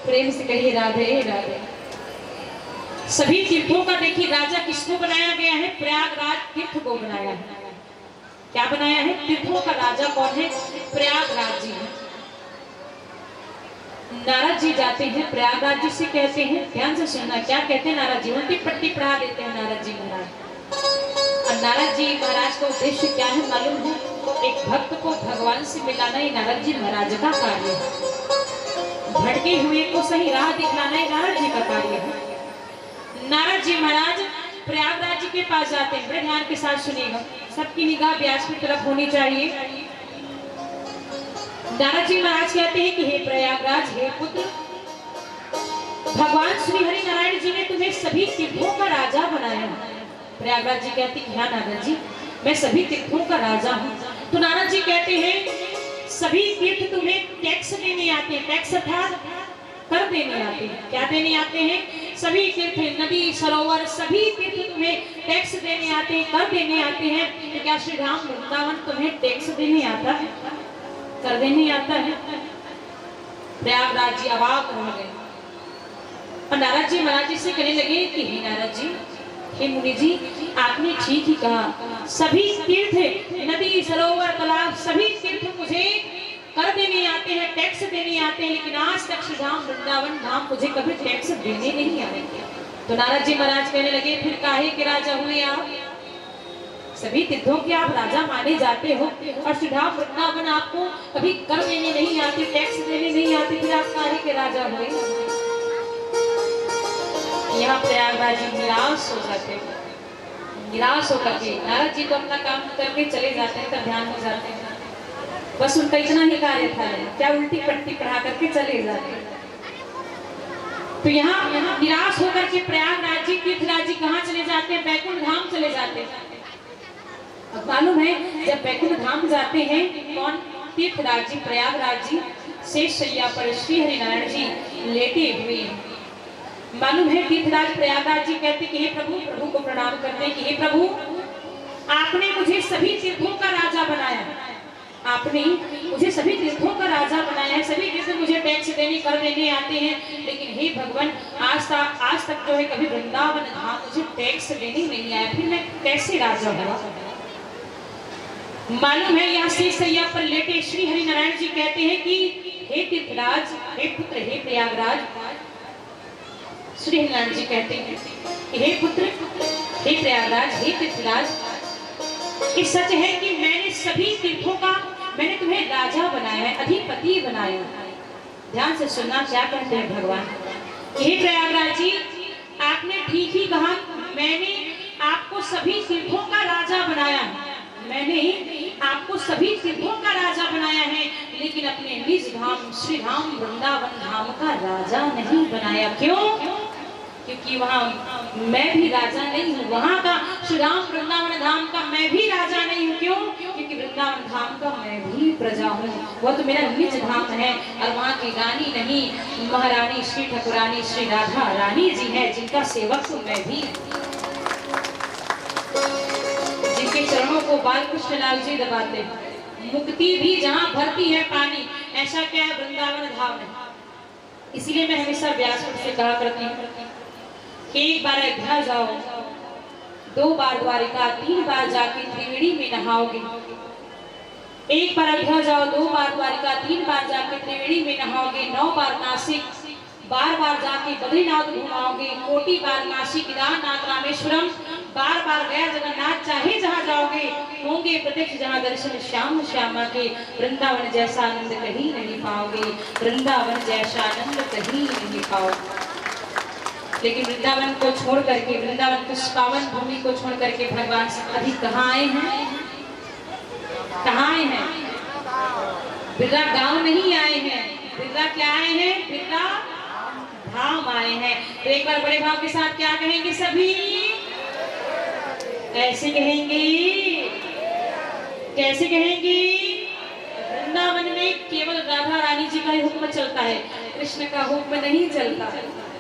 प्रेम से कहिए राधे राधे। सभी तीर्थों का देखिए राजा किसको बनाया गया है? प्रयागराज तीर्थ को बनाया है। क्या बनाया है? तीर्थों का राजा कौन है? प्रयागराज जी। नारद जी जाते हैं प्रयागराज जी से, कहते हैं, ध्यान से सुनना क्या कहते हैं नारद जी, उल्टी पट्टी पढ़ा देते हैं नारद जी महाराज। और नारद जी महाराज का उद्देश्य क्या है मालूम है? एक भक्त को भगवान से मिलाना ही नारद जी महाराज का कार्य है। भटके हुए को सही राह दिखलाना ही नारद जी का कार्य है। नारद जी महाराज प्रयागराज जी के पास जाते हैं। बड़े ध्यान के साथ सुनिएगा, सबकी निगाह व्यास की तरफ होनी चाहिए। नारद जी महाराज कहते हैं कि हे प्रयागराज, हे पुत्र, भगवान श्री हरि नारायण जी ने तुम्हें सभी तीर्थों का राजा बनाया। प्रयागराज जी कहते हैं हाँ नारद जी, मैं सभी तीर्थों का राजा हूँ। तो नारद जी कहते हैं सभी तीर्थ तुम्हें टैक्स देने आते हैं। टैक्स अर्थात कर देने आते हैं। क्या देने आते हैं? सभी तीर्थ, नदी, सरोवर, सभी तीर्थ तुम्हें टैक्स देने आते हैं, कर देने आते हैं। तो क्या श्री राम वृंदावन तुम्हें टैक्स देने आता है, कर देने आता है? प्रयागराज जी अवाक हो गए और नारद जी महाराज जी से कहने लगे कि हे नारद जी, हे मुनि जी, आपने ठीक ही कहा। सभी तीर्थ, नदी, सरोवर, तालाब, सभी तीर्थ मुझे कर देने आते हैं, टैक्स देने आते हैं, लेकिन आज तक श्री राम वृंदावन धाम मुझे कभी टैक्स देने नहीं आए। तो नारद जी महाराज कहने लगे फिर काहे के राजा हुए आप? सभी तीर्थों के आप राजा माने जाते हो और श्री राम वृंदावन आपको कभी कर देने नहीं आते, टैक्स देने नहीं आते, फिर आप काहे के राजा हुए? यहाँ प्रयागराज जी निराश हो जाते हैं। निराश होकर के नारद जी तो अपना काम करके चले जाते हैं, तब ध्यान हो जाते हैं। बस उनका इतना ही कार्य था, क्या उल्टी पट्टी पढ़ा करके चले जाते हैं। तो यहाँ निराश होकर के प्रयागराज जी, तीर्थराज जी कहाँ चले जाते हैं? बैकुंठ धाम चले जाते हैं। अब मालूम है जब बैकुंठ धाम जाते हैं कौन? तीर्थराज जी, प्रयागराज जी शेष शैया पर श्री हरि नारायण जी लेटे हुए हैं। मालूम है तीर्थराज प्रयागराज जी कहते कि हे प्रभु, प्रभु को प्रणाम करते हैं कि हे प्रभु, आपने मुझे सभी तीर्थों का राजा बनाया। आपने मुझे सभी तीर्थों का राजा बनाया है, सभी तीर्थ मुझे टैक्स देने, कर देने आते हैं, लेकिन हे भगवान, आज तक जो है कभी वृंदावन धाम मुझे टैक्स देने नहीं आया, फिर मैं कैसे राजा हुआ? मालूम है यहाँ से सैया पर लेटे श्री हरि नारायण जी कहते हैं कि हे तीर्थराज, हे पुत्र, हे प्रयागराज। श्री हरि नारायण जी कहते हैं कि हे पुत्र, हे प्रयागराज, हे तीर्थराज, ये सच है कि मैंने सभी तीर्थों का, मैंने तुम्हें राजा बनाया है, अधिपति बनाया। ध्यान से सुनना क्या कहते हैं भगवान। हे प्रयागराज जी, आपने ठीक ही कहा, मैंने आपको सभी तीर्थों का राजा बनाया है। मैंने आपको सभी तीर्थों का राजा बनाया है, लेकिन अपने निज धाम श्री राम वृंदावन धाम का राजा नहीं बनाया। क्यों? क्योंकि वहाँ मैं भी राजा नहीं हूँ, वहाँ का श्री राम वृंदावन धाम का मैं भी राजा नहीं हूँ। क्यों? क्योंकि वृंदावन धाम का मैं भी प्रजा हूँ, वह तो मेरा निज धाम है और वहाँ की रानी नहीं, महारानी श्री ठाकुरानी श्री राधा रानी जी है, जिनका सेवक तो मैं भी, जिनके चरणों को बाल कृष्णलाल जी दबाते हैं। मुक्ति भी जहाँ भरती है पानी, ऐसा क्या है वृंदावन धाम है। इसीलिए मैं हमेशा व्यासपीठ से कहा करती हूँ, एक बार अयोध्या जाओ, 2 बार द्वारिका, 3 बार जाके त्रिवेणी में नहाओगे। एक बार अयोध्या जाओ, 2 बार द्वारिका, 3 बार जाके त्रिवेणी में नहाओगे, 9 बार नासिक, 12 बार जाके बद्रीनाथ घुमाओगे, कोटि बार काशी, केदारनाथ, रामेश्वरम, बार गया जगन्नाथ, चाहे जहाँ जाओगे होंगे प्रत्यक्ष जहाँ दर्शन श्याम श्यामा के। वृंदावन जैसा आनंद कहीं नहीं पाओगे, वृंदावन जैसा आनंद कहीं नहीं पाओगे। लेकिन वृंदावन को छोड़ करके, वृंदावन की पावन भूमि को छोड़ करके भगवान अभी कहाँ आए हैं? कहाँ आए हैं? बिरला गांव नहीं आए हैं, बिरला क्या आए हैं? बिरला धाम आए हैं। तो एक बार बड़े भाव के साथ क्या कहेंगे सभी? कैसे कहेंगे? कैसे कहेंगे? वृंदावन में केवल राधा रानी जी का ही हुक्म चलता है, कृष्ण का हुक्म नहीं चलता।